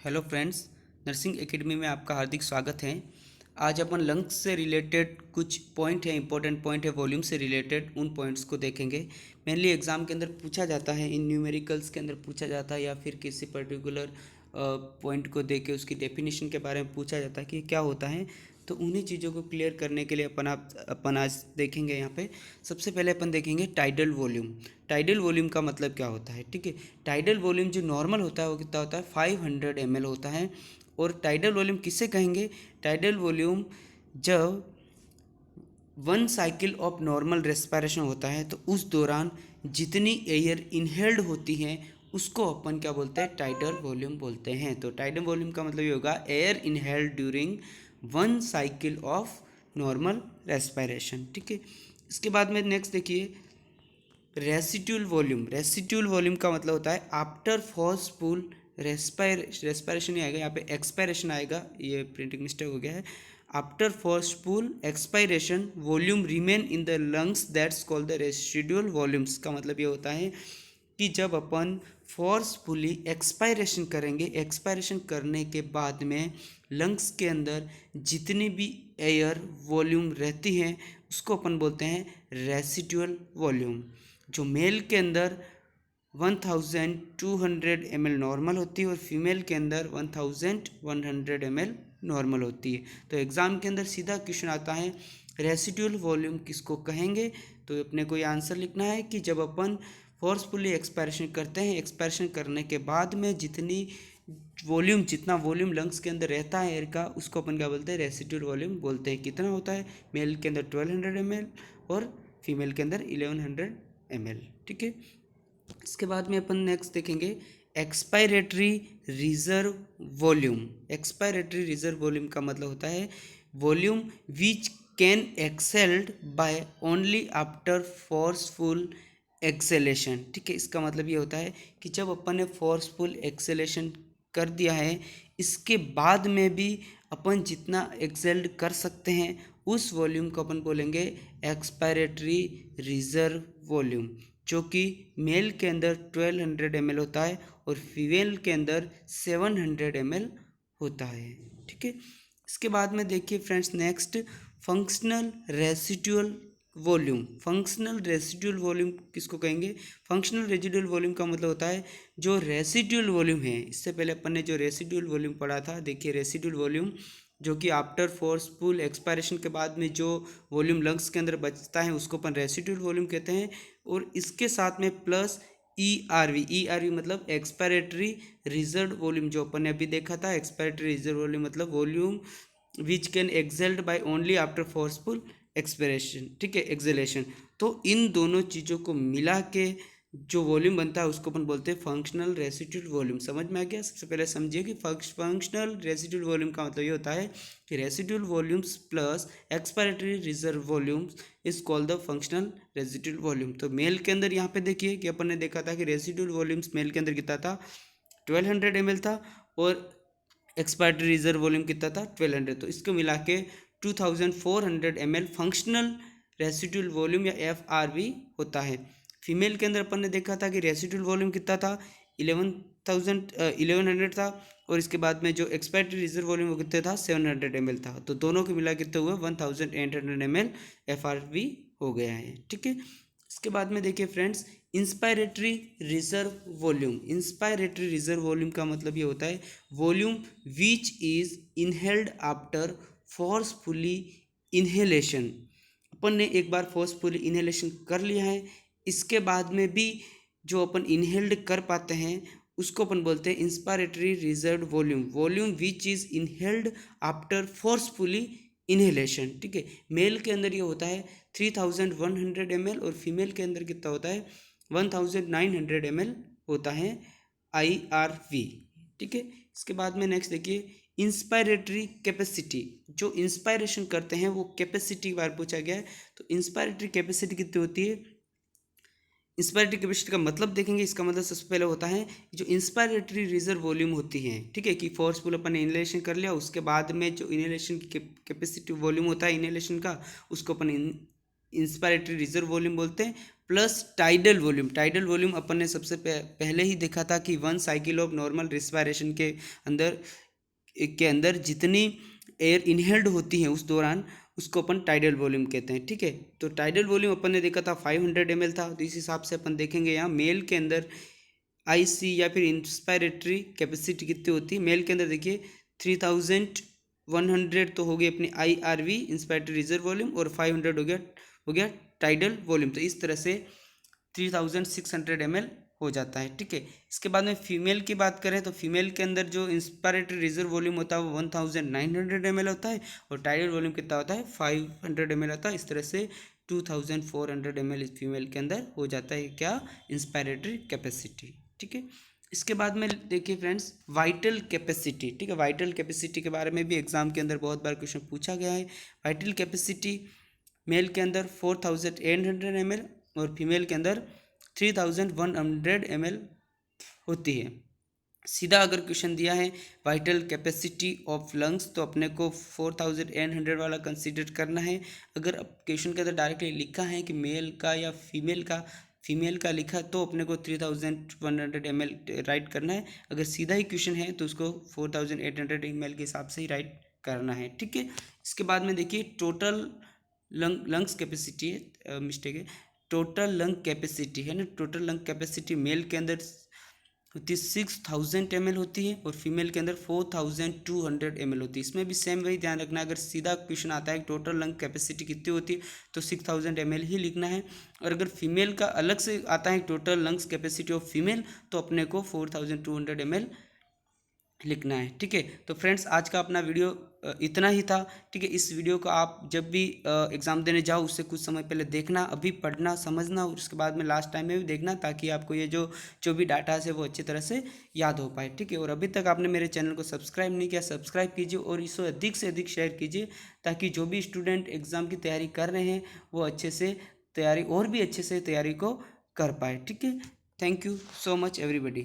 Hello friends, nursing academy में आपका हार्दिक स्वागत है। आज अपन लंग्स से रिलेटेड कुछ पॉइंट है, इंपॉर्टेंट पॉइंट है वॉल्यूम से रिलेटेड, उन पॉइंट्स को देखेंगे। मेनली एग्ज़ाम के अंदर पूछा जाता है, इन न्यूमेरिकल्स के अंदर पूछा जाता है या फिर किसी पर्टिकुलर पॉइंट को देख के उसकी डेफिनेशन के बारे में पूछा जाता है कि क्या होता है। तो उन्हीं चीज़ों को क्लियर करने के लिए अपन आज देखेंगे। यहाँ पे सबसे पहले अपन देखेंगे टाइडल वॉल्यूम। टाइडल वॉल्यूम का मतलब क्या होता है, ठीक है। टाइडल वॉल्यूम जो नॉर्मल होता है वो कितना होता है, 500 ml होता है। और टाइडल वॉल्यूम किससे कहेंगे, टाइडल वॉल्यूम जब 1 साइकिल ऑफ नॉर्मल रेस्पिरेशन होता है तो उस दौरान जितनी एयर इनहेल्ड होती है उसको अपन क्या बोलते हैं, टाइडल वॉल्यूम बोलते हैं। तो टाइडल वॉल्यूम का मतलब ये होगा air inhaled during 1 cycle of normal respiration, ठीक है। इसके बाद में नेक्स्ट देखिए रेसिड्यूल वॉल्यूम। रेसिड्यूल वॉल्यूम का मतलब होता है आफ्टर फोर्सफुल रेस्पिरेशन ही आएगा, यहाँ पे एक्सपायरेशन आएगा, ये प्रिंटिंग मिस्टेक हो गया है। After forceful expiration volume remain in the lungs, that's called the residual volumes. का मतलब ये होता है कि जब अपन फोर्सफुली एक्सपायरेशन करेंगे, एक्सपायरेशन करने के बाद में लंग्स के अंदर जितनी भी एयर वॉल्यूम रहती है उसको अपन बोलते हैं रेसिड्यूल वॉल्यूम। जो मेल के अंदर 1200 ml नॉर्मल होती है और फीमेल के अंदर 1100 ml नॉर्मल होती है। तो एग्ज़ाम के अंदर सीधा क्वेश्चन आता है रेसिड्यूल वॉल्यूम किसको कहेंगे। तो अपने को ये आंसर लिखना है कि जब अपन फोर्सफुली एक्सपायरेशन करते हैं, एक्सपायरेशन करने के बाद में जितना वॉल्यूम लंग्स के अंदर रहता है एयर का, उसको अपन क्या बोलते हैं, रेसिड्यूल वॉल्यूम बोलते हैं। कितना होता है, मेल के अंदर 1200 ml और फीमेल के अंदर 1100 ml, ठीक है। इसके बाद में अपन नेक्स्ट देखेंगे expiratory reserve volume. Expiratory reserve volume का मतलब होता है volume which can exhaled by only after forceful exhalation, ठीक है। इसका मतलब ये होता है कि जब अपन ने फोर्सफुल एक्सेलेशन कर दिया है, इसके बाद में भी अपन जितना एक्सेल्ड कर सकते हैं उस वॉल्यूम को अपन बोलेंगे एक्सपायरेटरी रिजर्व वॉल्यूम, जो कि मेल के अंदर 1200 ml होता है और फीमेल के अंदर 700 ml होता है, ठीक है। इसके बाद में देखिए friends next functional residual volume. Functional residual volume किसको कहेंगे, फंक्शनल रेसिडुअल वॉल्यूम का मतलब होता है जो रेसिडुअल वॉल्यूम है। इससे पहले अपन ने जो रेसिडुअल वॉल्यूम पढ़ा था, देखिए रेसिडुअल वॉल्यूम जो कि आफ्टर फोर्सफुल एक्सपायरेशन के बाद में जो वॉल्यूम लंग्स के अंदर बचता है उसको अपन रेसिडुअल वॉल्यूम कहते हैं। और इसके साथ में प्लस ई आर वी मतलब एक्सपायरेटरी रिजर्व वॉल्यूम, जो अपन ने अभी देखा था। एक्सपायरेटरी रिजर्व वॉल्यूम मतलब volume which can exhaled by only after forceful expiration, ठीक है, एक्सेलेशन। तो इन दोनों चीज़ों को मिला के जो वॉल्यूम बनता है उसको अपन बोलते हैं फंक्शनल रेसिड्यूल वॉल्यूम। समझ में आ गया। सबसे पहले समझिए कि फंक्शनल रेसिड्यूल वॉल्यूम का मतलब ये होता है कि residual volumes plus expiratory reserve volumes is called the functional residual volume. तो मेल के अंदर यहाँ पे देखिए कि अपन ने देखा था कि रेसिड्यूल वॉल्यूम्स मेल के अंदर कितना था, 1200 ml था, और एक्सपायरेटरी रिजर्व वॉल्यूम कितना था, 1200। तो इसको मिला के 2400 ml फंक्शनल रेसिड्यूल वॉल्यूम या FRV होता है। फीमेल के अंदर अपन ने देखा था कि रेसिड्यूल वॉल्यूम कितना था, 1100 था, और इसके बाद में जो एक्सपायरेटरी रिजर्व वॉल्यूम वो कितना था, 700 ml था। तो दोनों को मिला कितना हुआ, 1800 ml FRV हो गया है, ठीक है। इसके बाद में देखिए friends inspiratory reserve volume. Inspiratory reserve volume का मतलब ये होता है volume which is inhaled after forcefully inhalation. अपन ने एक बार फोर्सफुली इनहेलेशन कर लिया है, इसके बाद में भी जो अपन इनहेल्ड कर पाते हैं उसको अपन बोलते हैं inspiratory reserve volume. Volume which is inhaled after forcefully inhalation, ठीक है। मेल के अंदर ये होता है 3100 ml और फीमेल के अंदर कितना होता है, 1900 ml होता है IRV, ठीक है। इसके बाद में नेक्स्ट देखिए इंस्पायरेटरी कैपेसिटी। जो इंस्पायरेशन करते हैं वो कैपेसिटी के बारे में पूछा गया है। तो इंस्पायरेटरी कैपेसिटी कितनी होती है, इंस्पायरेटरी कैपेसिटी का मतलब देखेंगे। इसका मतलब सबसे पहले होता है जो इंस्पायरेटरी रिजर्व वॉल्यूम होती है, ठीक है, कि फोर्सफुल अपन ने इनहेलेशन कर लिया, उसके बाद में जो इनहेलेशन की कैपेसिटी वॉल्यूम होता है इनहेलेशन का, उसको अपन इंस्पायरेटरी रिजर्व वॉल्यूम बोलते हैं। Plus tidal volume. Tidal volume अपन ने सबसे पहले ही देखा था कि 1 साइकिल ऑफ नॉर्मल रिस्पायरेशन के अंदर जितनी एयर इनहेल्ड होती है उस दौरान, उसको अपन टाइडल वॉल्यूम कहते हैं। ठीक है, तो टाइडल वॉल्यूम अपन ने देखा था 500 ml था। तो इस हिसाब से अपन देखेंगे यहाँ मेल के अंदर आईसी या फिर इंस्पायरेटरी कैपेसिटी कितनी होती है। मेल के अंदर देखिए 3100 तो हो गई अपनी IRV इंस्पायरेटरी रिजर्व वॉल्यूम, और 500 हो गया टाइडल वॉल्यूम। तो इस तरह से 3600 ml हो जाता है। ठीक है, इसके बाद में फीमेल की बात करें तो फीमेल के अंदर जो इंस्पायरेटरी रिजर्व वॉल्यूम होता है वो 1900 ml होता है, और टाइडल वॉल्यूम कितना होता है 500 ml होता है। इस तरह से 2400 ml इस फीमेल के अंदर हो जाता है क्या, इंस्पायरेटरी कैपेसिटी। ठीक है, इसके बाद में देखिए फ्रेंड्स वाइटल कैपेसिटी। ठीक है, वाइटल कैपेसिटी के बारे में भी एग्जाम के अंदर बहुत बार क्वेश्चन पूछा गया है। वाइटल कैपेसिटी मेल के अंदर 4800 ml और फीमेल के अंदर 3100 ml होती है। सीधा अगर क्वेश्चन दिया है वाइटल कैपेसिटी ऑफ लंग्स तो अपने को 4800 वाला कंसीडर करना है। अगर क्वेश्चन के अंदर डायरेक्टली लिखा है कि मेल का या फीमेल का लिखा तो अपने को 3100 ml राइट करना है। अगर सीधा ही क्वेश्चन है तो उसको 4800 ml के हिसाब से ही राइट करना है। ठीक है, इसके बाद में देखिए टोटल लंग्स कैपेसिटी है, मिस्टेक है, टोटल लंग कैपेसिटी है ना। टोटल लंग कैपेसिटी मेल के अंदर होती है 6000 ml होती है, और फीमेल के अंदर 4200 ml होती है। इसमें भी सेम वही ध्यान रखना है, अगर सीधा क्वेश्चन आता है टोटल लंग कैपेसिटी कितनी होती है तो 6000 ml ही लिखना है, और अगर फीमेल का अलग से आता है total lungs capacity of female तो अपने को 4200 ml लिखना है। ठीक है, तो फ्रेंड्स आज का अपना वीडियो इतना ही था। ठीक है, इस वीडियो को आप जब भी एग्ज़ाम देने जाओ उससे कुछ समय पहले देखना, अभी पढ़ना समझना, और उसके बाद में लास्ट टाइम में भी देखना, ताकि आपको ये जो भी डाटा है वो अच्छी तरह से याद हो पाए। ठीक है, और अभी तक आपने मेरे चैनल को सब्सक्राइब नहीं किया, सब्सक्राइब कीजिए और इसे अधिक से अधिक शेयर कीजिए, ताकि जो भी स्टूडेंट एग्ज़ाम की तैयारी कर रहे हैं वो अच्छे से तैयारी को कर पाए। ठीक है, thank you so much everybody.